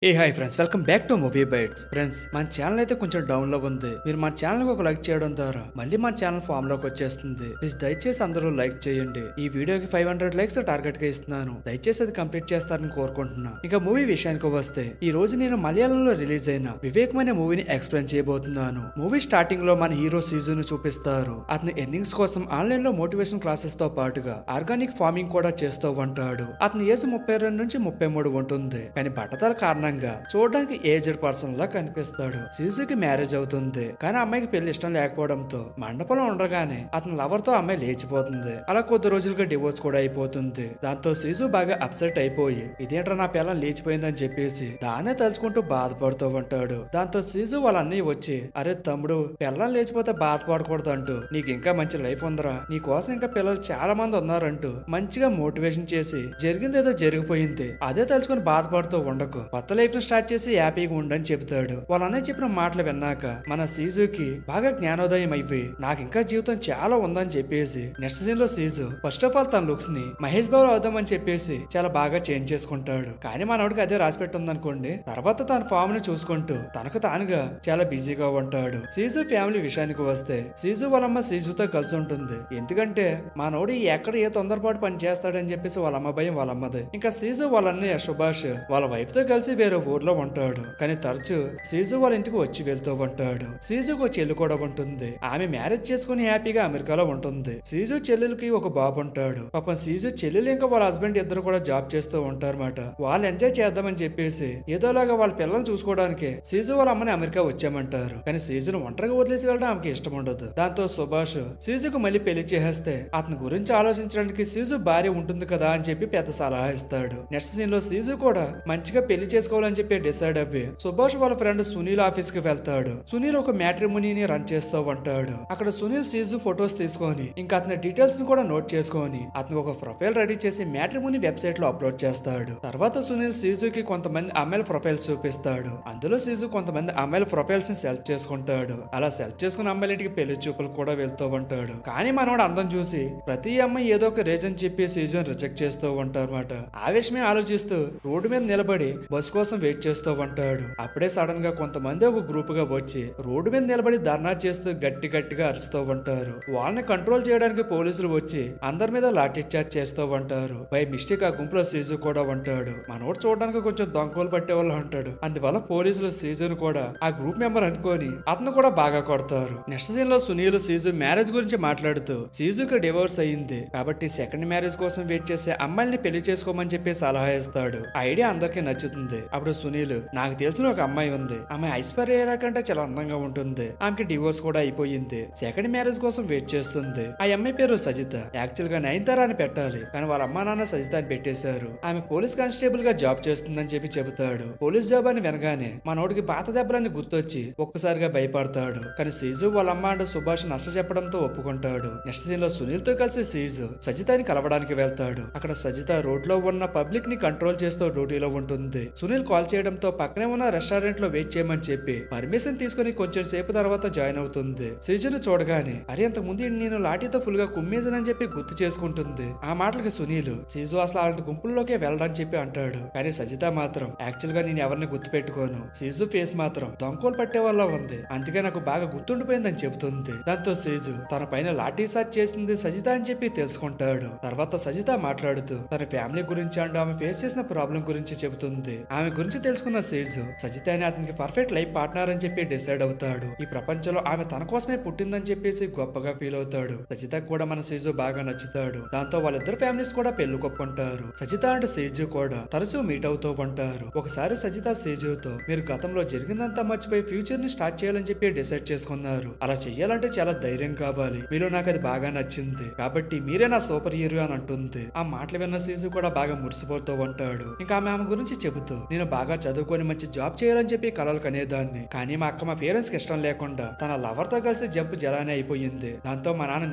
A hi friends, welcome back to movie bytes. Friends, మన channel అయితే కొంచెం down లో ఉంది. మీరు మన ఛానల్ కి ఒక లైక్ చేయడం ద్వారా మళ్ళీ మన ఛానల్ ఫామ్ లోకి వచ్చేస్తుంది. ప్లీజ్ దయచేసి అందరూ లైక్ చేయండి. ఈ వీడియోకి 500 లైక్స్ టార్గెట్ గా ఇస్తున్నాను. దయచేసి అది కంప్లీట్ చేస్తారని కోరుకుంటున్నా. ఇక మూవీ విషయానికి వస్తే, ఈ రోజు నేను మలయాళంలో రిలీజ్ అయిన వివేకం అనే మూవీని ఎక్స్ప్లెయిన్ చేయబోతున్నాను. మూవీ స్టార్టింగ్ లో మన హీరో సీజు ను చూపిస్తారు. అతను ఎర్నింగ్స్ కోసం ఆన్లైన్ లో మోటివేషన్ క్లాసెస్ తో పాటుగా ఆర్గానిక్ ఫార్మింగ్ కూడా చేస్తూ ఉంటాడు. అతని ఏజ్ 32 నుంచి 33 ఉంటుంది. కానీ బట్టతల కారణంగా చూడడానికి ఏజ్డ్ పర్సన్ లా కనిపిస్తాడు. సీజుకి మ్యారేజ్ అవుతుంది, కానీ అమ్మాయికి పెళ్లి ఇష్టం లేకపోవడంతో మండపంలో ఉండగానే అతని లవర్ తో అమ్మాయి లేచిపోతుంది. అలా కొద్ది రోజులుగా డివోర్స్ కూడా అయిపోతుంది. దాంతో సీజు బాగా అప్సెట్ అయిపోయి, ఇదేంట్రా నా పిల్లం లేచిపోయిందని చెప్పేసి దాన్నే తలుచుకుంటూ బాధపడుతూ ఉంటాడు. దాంతో సీజు వాళ్ళ అన్నయ్య వచ్చి, అరే తమ్ముడు, పిల్లం లేచిపోతే బాధపడకూడదు అంటూ, నీకు ఇంకా మంచి లైఫ్ ఉందరా, నీ కోసం ఇంకా పిల్లలు చాలా మంది ఉన్నారంటూ మంచిగా మోటివేషన్ చేసి, జరిగిందేదో జరిగిపోయింది, అదే తలుచుకుని బాధపడుతూ ఉండకు, కొత్త లైఫ్ ను స్టార్ట్ చేసి హ్యాపీగా ఉండని చెప్తాడు. వాళ్ళ అన్నయ్య చెప్పిన మాటలు విన్నాక మన సీజుకి బాగా జ్ఞానోదయం అయిపోయి, నాకు ఇంకా జీవితం చాలా ఉందని చెప్పేసి నెక్స్ట్ సీన్ లో సీజు ఫస్ట్ ఆఫ్ ఆల్ తన లుక్స్ ని మహేష్ బాబు అవుదామని చెప్పేసి చాలా బాగా చేంజ్ చేసుకుంటాడు. కానీ మనోడికి అదే రాసి పెట్టుంది అనుకోండి. తర్వాత తన ఫామ్ ని చూసుకుంటూ తనకు తానుగా చాలా బిజీగా ఉంటాడు. సీజు ఫ్యామిలీ విషయానికి వస్తే, సీజు వాళ్ళమ్మ సీజుతో కలిసి ఉంటుంది. ఎందుకంటే మనోడు ఎక్కడ ఏ తొందరపాటు పని చేస్తాడని చెప్పేసి వాళ్ళమ్మ భయం వాళ్ళమ్మది. ఇంకా సీజు వాళ్ళ అన్నయ్య సుభాష్ వాళ్ళ వైఫ్ తో కలిసి వేరే ఊర్లో ఉంటాడు. కానీ తరచూ సీజు వాళ్ళ ఇంటికి వచ్చి వెళ్తూ ఉంటాడు. సీజుకు ఒక చెల్లి కూడా ఉంటుంది. ఆమె మ్యారేజ్ చేసుకుని హ్యాపీగా అమెరికాలో ఉంటుంది. సీజు చెల్లెలకి ఒక బాబు ఉంటాడు. పాపం సీజు చెల్లెలు ఇంకా వాళ్ళ హస్బెండ్ ఇద్దరు కూడా జాబ్ చేస్తూ ఉంటారన్నమాట. వాళ్ళు ఎంజాయ్ చేద్దామని చెప్పేసి ఏదోలాగా వాళ్ళ పిల్లల్ని చూసుకోవడానికి సీజు వాళ్ళ అమ్మని అమెరికా వచ్చామంటారు. కానీ సీజును ఒంటరిగా వదిలేసి వెళ్ళడం ఆమెకి ఇష్టం ఉండదు. దాంతో సుభాష్ సీజుకు మళ్ళీ పెళ్లి చేసేస్తే అతని గురించి ఆలోచించడానికి సీజు భార్య ఉంటుంది కదా అని చెప్పి పెద్ద సలహా ఇస్తాడు. నెక్స్ట్ సీన్ లో సీజు కూడా మంచిగా పెళ్లి చేసుకోవాలని చెప్పి డిసైడ్ అవ్వి సుభాష్ వాళ్ళ ఫ్రెండ్ సునీల్ ఆఫీస్ కి వెళ్తాడు. సునీల్ ఒక మ్యాట్రిమోనీని రన్ చేస్తూ ఉంటాడు. అక్కడ సునీల్ సీజు ఫొటోస్ తీసుకొని ఇంకా అతని డీటెయిల్స్ కూడా నోట్ చేసుకొని అతనికి ఒక ప్రొఫైల్ రెడీ చేసి మ్యాట్రిమోనీ వెబ్సైట్ లో అప్లోడ్ చేస్తాడు. తర్వాత సునీల్ సీజుకి కొంతమంది అమ్మాయిల ప్రొఫైల్స్ చూపిస్తాడు. అందులో సీజు కొంతమంది అమ్మాయిల ప్రొఫైల్స్ ని సెలెక్ట్ చేసుకుంటాడు. అలా సెలెక్ట్ చేసుకున్న అమ్మాయిలకి పెళ్లి చూపులు కూడా వెళ్తూ ఉంటాడు. కానీ మనోడు అందం చూసి ప్రతి అమ్మాయి ఏదో ఒక రీజన్ చెప్పి సీజన్ రిజెక్ట్ చేస్తూ ఉంటారు అన్నమాట. ఆ విషయమే ఆలోచిస్తూ రోడ్డు మీద నిలబడి బస్ కోసం వెయిట్ చేస్తూ ఉంటాడు. అప్పుడే సడన్ గా కొంతమంది ఒక గ్రూప్ గా వచ్చి రోడ్డు మీద నిలబడి ధర్నా చేస్తూ గట్టిగా అరుస్తూ ఉంటారు. వాళ్ళని కంట్రోల్ చేయడానికి పోలీసులు వచ్చి అందరి మీద లాఠీ చార్జ్ చేస్తూ ఉంటారు. బై మిస్టేక్ ఆ గుంపులో సీజు కూడా ఉంటాడు. మనోడు చూడడానికి కొంచెం దొంగలు పట్టే వాళ్ళు ఉంటాడు. అందువల్ల పోలీసులు సీజును కూడా ఆ గ్రూప్ మెంబర్ అనుకొని అతను కూడా బాగా కొడతారు. నెక్స్ట్ సీన్ లో సునీల్ సీజు మ్యారేజ్ గురించి మాట్లాడుతూ, సీజుకి డివోర్స్ అయ్యింది కాబట్టి సెకండ్ మ్యారేజ్ కోసం వెయిట్ చేసే అమ్మాయిని పెళ్లి చేసుకోమని చెప్పి సలహా ఇస్తాడు. ఆ ఐడియా అందరికీ నచ్చుతుంది. అప్పుడు సునీల్, నాకు తెలిసిన ఒక అమ్మాయి ఉంది, ఆమె ఐశ్వర్య కంటే చాలా అందంగా ఉంటుంది, ఆమెకి డివోర్స్ కూడా అయిపోయింది, సెకండ్ మ్యారేజ్ కోసం వెయిట్ చేస్తుంది. ఆ అమ్మాయి పేరు సజిత. యాక్చువల్ గా నయనతార అని పెట్టాలి, కానీ వాళ్ళ అమ్మా నాన్న సజిత అని పెట్టేశారు. ఆమె పోలీస్ కానిస్టేబుల్ గా జాబ్ చేస్తుందని చెప్పి చెబుతాడు. పోలీస్ జాబ్ అని వినగానే మనోడికి పాత దెబ్బలని గుర్తొచ్చి ఒక్కసారిగా భయపడతాడు. కానీ సీజు వాళ్ళ అమ్మ అంటే సుభాష్ నచ్చ చెప్పడంతో ఒప్పుకుంటాడు. నెక్స్ట్ సీన్ లో సునీల్ తో కలిసి సీజు సజితని కలవడానికి వెళ్తాడు. అక్కడ సజిత రోడ్ లో ఉన్న పబ్లిక్ ని కంట్రోల్ చేస్తూ డ్యూటీలో ఉంటుంది. సునీల్ కాల్ చేయడంతో పక్కనే ఉన్న రెస్టారెంట్ లో వెయిట్ చేయమని చెప్పి పర్మిషన్ తీసుకుని కొంచెం సేపు తర్వాత జాయిన్ అవుతుంది. సీజును చూడగానే, అరే అంతకు ముందు నేను లాఠీతో ఫుల్ గా కుమ్మేసానని చెప్పి గుర్తు చేసుకుంటుంది. ఆ మాటలకి సునీల్, సీజు అసలు అలాంటి గుంపుల్లోకే వెళ్ళడని చెప్పి అంటాడు. కానీ సజిత మాత్రం, యాక్చువల్ గా నేను ఎవరిని గుర్తు పెట్టుకోను, సీజు ఫేస్ మాత్రం దొంగలు పట్టే వల్ల ఉంది, అందుకే నాకు బాగా గుర్తుండిపోయిందని చెబుతుంది. దాంతో సీజు తన పైన లాఠీ చార్జ్ చేసింది సజిత అని చెప్పి తెలుసుకుంటాడు. తర్వాత సజిత మాట్లాడుతూ తన ఫ్యామిలీ గురించి అండ్ ఆమె ఫేస్ చేసిన ప్రాబ్లం గురించి చెబుతుంది. ఆమె గురించి తెలుసుకున్న సీజు సజిత అని అతనికి పర్ఫెక్ట్ లైఫ్ పార్ట్నర్ అని చెప్పి డిసైడ్ అవుతాడు. ఈ ప్రపంచంలో ఆమె తన కోసమే పుట్టిందని చెప్పేసి గొప్పగా ఫీల్ అవుతాడు. సజితకు కూడా మన సీజు బాగా నచ్చుతాడు. దాంతో వాళ్ళిద్దరు ఫ్యామిలీస్ కూడా పెళ్లి కొప్పుకుంటారు. సజిత అండ్ సీజు కూడా తరచూ మీట్ అవుతూ ఉంటారు. ఒకసారి సజిత సీజుతో, మీరు గతంలో జరిగిందంతా మర్చిపోయి ఫ్యూచర్ ని స్టార్ట్ చేయాలని చెప్పి డిసైడ్ చేసుకున్నారు. అలా చెయ్యాలంటే చాలా ధైర్యం కావాలి, మీలో నాకు అది బాగా నచ్చింది, కాబట్టి మీరే నా సూపర్ హీరో అని అంటుంది. ఆ మాటలు విన్న సీజు కూడా బాగా మురిసిపోతూ ఉంటాడు. ఇంకా ఆమె గురించి చెబుతూ, నేను బాగా చదువుకొని మంచి జాబ్ చేయాలని చెప్పి కలలు కనేదాన్ని, కానీ మా అక్క మా పేరెంట్స్ కి ఇష్టం లేకుండా తన లవర్ తో కలిసి జంప్ జలానే అయిపోయింది. దాంతో మా నాన్న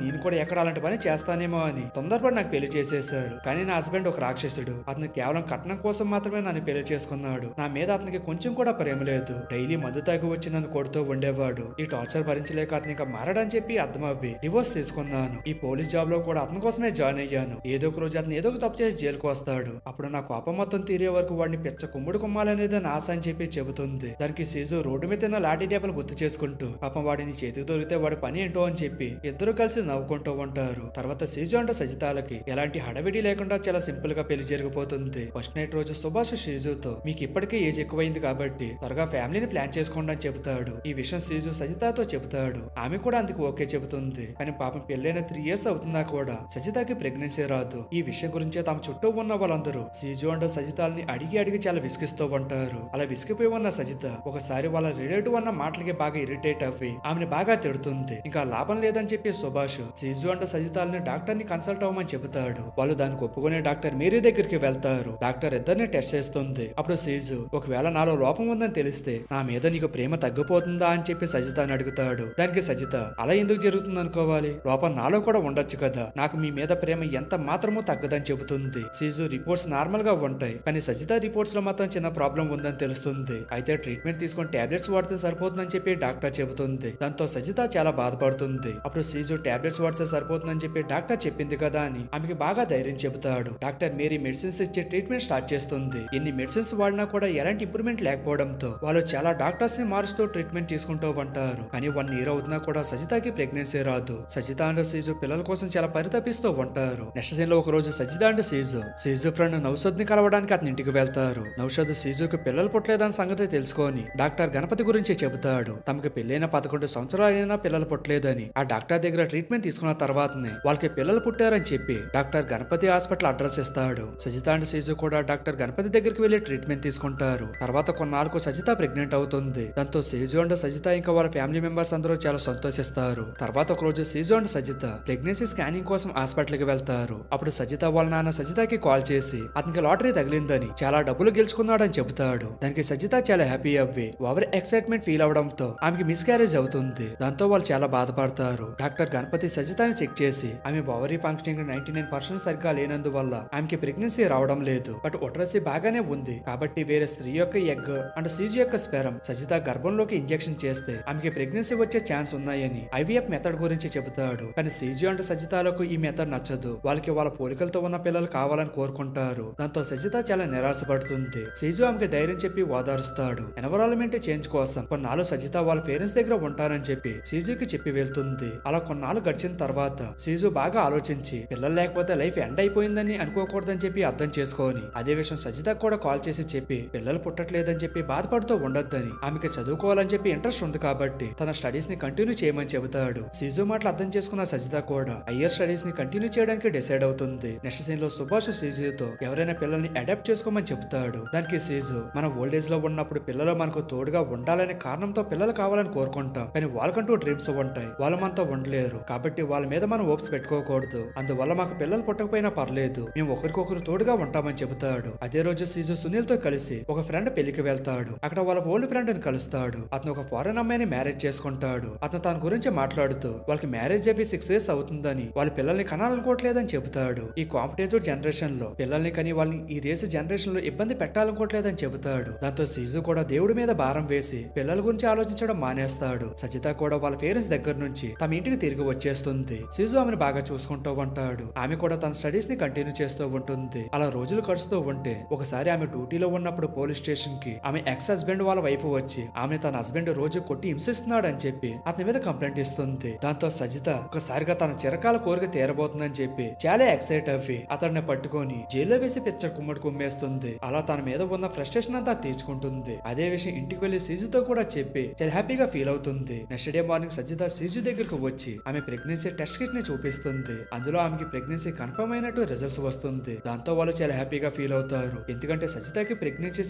నేను కూడా ఎక్కడ అలాంటి పని చేస్తానేమో అని తొందరపడి నాకు పెళ్లి చేసేశారు. కానీ నా హస్బెండ్ ఒక రాక్షసుడు, అతను కేవలం కట్నం కోసం మాత్రమే నన్ను పెళ్లి చేసుకున్నాడు. నా మీద అతనికి కొంచెం కూడా ప్రేమ లేదు. డైలీ మందు తాగి వచ్చి నన్ను కొడుతూ ఉండేవాడు. ఈ టార్చర్ భరించలేక అతను ఇంకా మారడని చెప్పి అర్థం అవ్వి డివోర్స్ తీసుకున్నాను. ఈ పోలీస్ జాబ్ లో కూడా అతని కోసమే జాయిన్ అయ్యాను. ఏదో ఒక రోజు అతను ఏదో ఒక తప్పు చేసి జైలుకు వస్తాడు. అప్పుడు నా కోపం మొత్తం తీరే వరకు వాడిని పిచ్చ కుమ్ముడు కుమ్మాలనేది నా ఆశ అని చెప్పి చెబుతుంది. దానికి సీజు రోడ్డు మీద తిన్న లాఠీ టేపలు గుర్తు చేసుకుంటూ పాపం వాడిని చేతికి దొరికితే వాడి పని ఏంటో అని చెప్పి ఇద్దరు కలిసి నవ్వుకుంటూ ఉంటారు. తర్వాత సీజు అంటే సజితాలకి ఎలాంటి హడవిడి లేకుండా చాలా సింపుల్ గా పెళ్లి జరిగిపోతుంది. ఫస్ట్ నైట్ రోజు సుభాష్ సీజుతో మీకు ఇప్పటికే ఏజ్ ఎక్కువైంది కాబట్టి త్వరగా ఫ్యామిలీని ప్లాన్ చేసుకోండి అని చెబుతాడు. ఈ విషయం సీజు సజితాతో చెబుతాడు. ఆమె కూడా అందుకు ఓకే చెబుతుంది. కానీ పాపం పెళ్ళైన 3 years అవుతున్నా కూడా సజితాకి ప్రెగ్నెన్సీ రాదు. ఈ విషయం గురించే తమ చుట్టూ ఉన్న వాళ్ళందరూ సీజు అండ్ సజితాల్ని అడిగి అడిగి చాలా విసిగిస్తూ ఉంటారు. అలా విసిగిపోయి ఉన్న సజిత ఒకసారి వాళ్ళ రిలేటివ్ అన్న మాటలకి బాగా ఇరిటేట్ అవ్వి ఆమెను బాగా తిడుతుంది. ఇంకా లాభం లేదని చెప్పి సుభాష్ సీజు అండ్ సజితాల్ని డాక్టర్ ని కన్సల్ట్ అవ్వమని చెబుతాడు. వాళ్ళు దానికి ఒప్పుకునే డాక్టర్ మేరీ దగ్గరికి వెళ్తారు. డాక్టర్ ఇద్దరిని టెస్ట్ చేస్తుంది. అప్పుడు సీజు ఒకవేళ నాలో లోపం ఉందని తెలిస్తే నా మీద నీకు ప్రేమ తగ్గిపోతుందా అని చెప్పి సజితాని అడుగుతాడు. దానికి సజిత అలా ఎందుకు జరుగుతుంది అనుకోవాలి, లోపం నాలో కూడా ఉండొచ్చు కదా, నాకు మీ మీద ప్రేమ ఎంత మాత్రమూ తగ్గదని చెబుతుంది. సీజు రిపోర్ట్స్ నార్మల్ గా ఉంటాయి కానీ సజిత రిపోర్ట్స్ లో మాత్రం చిన్న ప్రాబ్లం ఉందని తెలుస్తుంది. అయితే ట్రీట్మెంట్ తీసుకొని టాబ్లెట్స్ వాడితే సరిపోతుందని చెప్పి డాక్టర్ చెబుతుంది. దాంతో సజిత చాలా బాధపడుతుంది. అప్పుడు సీజు టాబ్లెట్స్ వాడితే సరిపోతుందని చెప్పి డాక్టర్ చెప్పింది కదా అని ఆమెకి బాగా ధైర్యం చెబుతాడు. డాక్టర్ మేరీ మెడిసిన్స్ ఇచ్చి ట్రీట్మెంట్ స్టార్ట్ చేస్తుంది. ఎన్ని మెడిసిన్స్ వాడినా కూడా ఎలాంటి ఇంప్రూవ్మెంట్ లేకపోవడంతో వాళ్ళు చాలా డాక్టర్స్ ని మారుస్తూ ట్రీట్మెంట్ తీసుకుంటూ ఉంటారు. కానీ 1 year అవుతున్నా కూడా సజితాకి ప్రెగ్నెన్సీ రాదు. సజిత అండ్ సీజు పిల్లల కోసం చాలా పరితపిస్తూ ఉంటారు. నెక్స్ట్ సీన్ లో ఒక రోజు సజిత అండ్ సీజు ఫ్రెండ్ నౌషద్ ని కలవడానికి అతని ఇంటికి వెళ్తారు. నౌషద్ సీజుకి పిల్లలు పుట్టలేదని సంగతి తెలుసుకొని డాక్టర్ గణపతి గురించి చెబుతాడు. తమకి పెళ్ళైన 11 సంవత్సరాలైనా పిల్లలు పుట్టలేదని ఆ డాక్టర్ దగ్గర ట్రీట్మెంట్ తీసుకున్న తర్వాతనే వాళ్ళకి పిల్లలు పుట్టారని చెప్పి డాక్టర్ గణపతి హాస్పిటల్ అడ్రస్ ఇస్తాడు. సజిత అండ్ సీజు కూడా డాక్టర్ గణపతి దగ్గరికి వెళ్లి ట్రీట్మెంట్ తీసుకుంటారు. తర్వాత కొన్నాళ్ళకు సజిత ప్రెగ్నెంట్ అవుతుంది. దాంతో సీజు అండ్ సజిత ఇంకా వాళ్ళ ఫ్యామిలీ మెంబర్స్ అందరూ చాలా సంతోషిస్తారు. తర్వాత ఒక రోజు సీజు అండ్ సజిత ప్రెగ్నెన్సీ స్కానింగ్ కోసం హాస్పిటల్ కి వెళ్తారు. అప్పుడు సజిత వాళ్ళ నాన్న సజితకి కాల్ చేసి అతనికి లాటరీ తగిలిందని చాలా డబ్బులు గెలుచుకున్నాడని చెబుతాడు. దానికి సజిత చాలా హ్యాపీ అవ్వి ఓవర్ ఎక్సైట్మెంట్ ఫీల్ అవడంతో ఆమెకి మిస్క్యారేజ్ అవుతుంది. దాంతో వాళ్ళు చాలా బాధపడతారు. డాక్టర్ గణపతి సజితాని చెక్ చేసి ఆమె ఓవరీ ఫంక్షనింగ్ 99% సరిగ్గా లేనందువల్ల ఆమెకి ప్రెగ్నెన్సీ రావడం లేదు. బట్ ఒటరసీ బాగానే ఉంది కాబట్టి వేరే స్త్రీ యొక్క ఎగ్ అండ్ సీజు యొక్క స్పెరం సజిత గర్భంలోకి ఇంజెక్షన్ చేస్తే ఆమెకి ప్రెగ్నెన్సీ వచ్చే ఛాన్స్ ఉన్నాయని ఐవీఎఫ్ మెథడ్ గురించి చెబుతాడు. కానీ సీజు అండ్ సజితాలకు ఈ మెథడ్ నచ్చదు. వాళ్ళకి వాళ్ళ పోలికలతో ఉన్న పిల్లలు కావాలని కోరుకుంటారు. దాంతో సజిత చాలా నిరాశపడుతుంది. సీజు ఆమెకి ధైర్యం చెప్పి ఓదారుస్తాడు. ఎన్విరాన్మెంట్ చేంజ్ కోసం కొన్నాళ్ళు సజిత వాళ్ళ పేరెంట్స్ దగ్గర ఉంటారని చెప్పి సీజుకి చెప్పి వెళ్తుంది. అలా కొన్నాళ్ళు గడిచిన తర్వాత సీజు బాగా ఆలోచించి పిల్లలు లేకపోతే లైఫ్ ఎండ్ అయిపోయిందని అనుకోకూడదని చెప్పి అర్థం చేసుకొని అదే విషయం సజిత కూడా కాల్ చేసి చెప్పి పిల్లలు పుట్టట్లేదని చెప్పి బాధపడుతూ ఉండొద్దని ఆమెకి చదువుకోవాలని చెప్పి ఇంట్రెస్ట్ ఉంది కాబట్టి తన స్టడీస్ ని కంటిన్యూ చేయమని చెబుతాడు. సీజు మాటలు అర్థం చేసుకున్న సజిత కూడా హయ్యర్ స్టడీస్ ని కంటిన్యూ చేయడానికి డిసైడ్ అవుతుంది. నెక్స్ట్ సీన్ లో సుభాష్ సీజుతో ఎవరైనా పిల్లల్ని అడాప్ట్ చేసుకోమని చెబుతాడు. దానికి సీజు మన ఓల్డ్ ఏజ్ లో ఉన్నప్పుడు పిల్లలు మనకు తోడుగా ఉండాలనే కారణంతో పిల్లలు కావాలని కోరుకుంటాం కానీ వాళ్ళకంటూ డ్రీమ్స్ ఉంటాయి, వాళ్ళు మనతో ఉండలేరు కాబట్టి వాళ్ళ మీద మనం హోప్స్ పెట్టుకోకూడదు. అందువల్ల మాకు పిల్లలు పుట్టకపోయినా పర్లేదు, మేము ఒకరికొకరు తోడుగా ఉంటామని చెబుతాడు. అదే రోజు సీజు సునీల్ తో కలిసి ఒక ఫ్రెండ్ పెళ్లికి వెళ్తాడు. అక్కడ వాళ్ళ ఓల్డ్ ఫ్రెండ్ ని కలుస్తాడు. అతను ఒక ఫారెన్ అమ్మాయిని మ్యారేజ్ చేసుకుంటాడు. అతను తన గురించి మాట్లాడుతూ వాళ్ళకి మ్యారేజ్ అయ్యి 6 years అవుతుందని వాళ్ళ పిల్లల్ని కనాలనుకోవట్లేదని చెబుతాడు. ఈ కాంపిటేటివ్ జనరేషన్ లో పిల్లల్ని కని వాళ్ళని ఈ రేసు జనరేషన్ లో ఇబ్బంది పెట్టాలనుకోవట్లేదని చెబుతాడు. దాంతో సీజు కూడా దేవుడి మీద భారం వేసి పిల్లల గురించి ఆలోచించడం మానేస్తాడు. సజిత కూడా వాళ్ళ పేరెంట్స్ దగ్గర నుంచి తమ ఇంటికి తిరిగి వచ్చేస్తుంది. సీజు ఆమెను బాగా చూసుకుంటూ ఉంటాడు. ఆమె కూడా తన స్టడీస్ ని కంటిన్యూ చేస్తూ ఉంటుంది. అలా రోజులు గడుస్తూ ఉంటే ఒకసారి ఆమె డ్యూటీలో ఉన్నప్పుడు పోలీస్ స్టేషన్ కి ఆమె ఎక్స్ హస్బెండ్ వాళ్ళ వైఫ్ వచ్చి ఆమె తన హస్బెండ్ రోజు కొట్టి హింసిస్తున్నాడు అని చెప్పి అతని మీద కంప్లైంట్ ఇస్తుంది. దాంతో సజిత ఒకసారిగా తన చిరకాల కోరిక తీరబోతుందని చెప్పి చాలా ఎక్సైట్ అవ్వి అతడిని పట్టుకొని జైల్లో వేసి పిచ్చ కుమ్మడి కుమ్మేస్తుంది. అలా తన మీద ఉన్న ఫ్రస్ట్రేషన్ అంతా తీర్చుకుంటుంది. అదే విషయం ఇంటికి వెళ్లి సీజుతో కూడా చెప్పి చాలా హ్యాపీగా ఫీల్ అవుతుంది. నెక్స్ట్ డే మార్నింగ్ సజిత సీజు దగ్గరకు వచ్చి ఆమె ప్రెగ్నెన్సీ టెస్ట్ కిట్ ని చూపిస్తుంది. అందులో ఆమెకి ప్రెగ్నెన్సీ కన్ఫర్మ్ అయినట్టు రిజల్ట్స్ వస్తుంది. దాంతో వాళ్ళు చాలా హ్యాపీగా ఫీల్ అవుతారు. ఎందుకంటే సజితకు ప్రెగ్నెన్సీ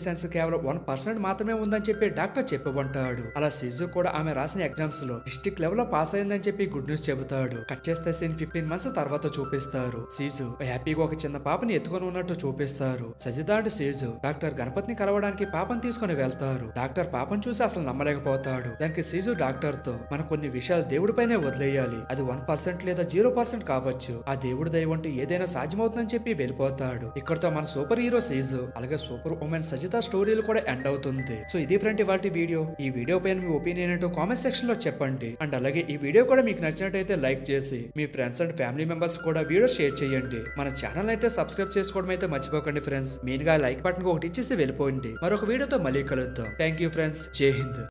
సెన్స్ కేవలం 1% మాత్రమే ఉందని చెప్పి డాక్టర్ చెప్పి ఉంటాడు. అలా సీజు కూడా ఆమె రాసిన ఎగ్జామ్స్ లో డిస్ట్రిక్ట్ లెవెల్ లో పాస్ అయిందని చెప్పి గుడ్ న్యూస్ చెబుతాడు. కట్ చేస్తే సీన్ 15 months తర్వాత చూపిస్తారు. సీజు హ్యాపీగా ఒక చిన్న పాపని ఎత్తుకొని ఉన్నట్టు చూపిస్తారు. సజిత అండ్ సీజు డాక్టర్ గణపతిని కలవడానికి పాపను తీసుకుని వెళ్తారు. డాక్టర్ పాపను చూసి అసలు నమ్మలేకపోతాడు. దానికి సీజు డాక్టర్ తో మన కొన్ని విషయాలు దేవుడిపైనే వదిలేయాలి, అది 1% లేదా 0% కావచ్చు, ఆ దేవుడి దయ వంటి ఏదైనా సాధ్యమవుతుందని చెప్పి వెళ్ళిపోతాడు. ఇక్కడతో మన సూపర్ హీరో సీజు అలాగే సూపర్ ఉమెన్ సజిత స్టోరీలు కూడా ఎండ్ అవుతుంది. సో ఇది ఫ్రెండ్ ఇవాల్టి వీడియో. ఈ వీడియో పైన మీ ఒపీనియన్ ఏంటో కామెంట్ సెక్షన్ లో చెప్పండి. అండ్ అలాగే ఈ వీడియో కూడా మీకు నచ్చినట్టయితే లైక్ చేసి మీ ఫ్రెండ్స్ అండ్ ఫ్యామిలీ మెంబర్స్ కూడా వీడియో షేర్ చేయండి. మన ఛానల్ అయితే సబ్స్క్రైబ్ చేసుకోవడం చేసుకోవడం అయితే మర్చిపోకండి ఫ్రెండ్స్. మెయిన్ గా లైక్ బటన్ ఒకటి ఇచ్చేసి వెళ్ళిపోండి. మరొక వీడియోతో మళ్ళీ కలుద్దాం. Thank you friends. జై హింద్.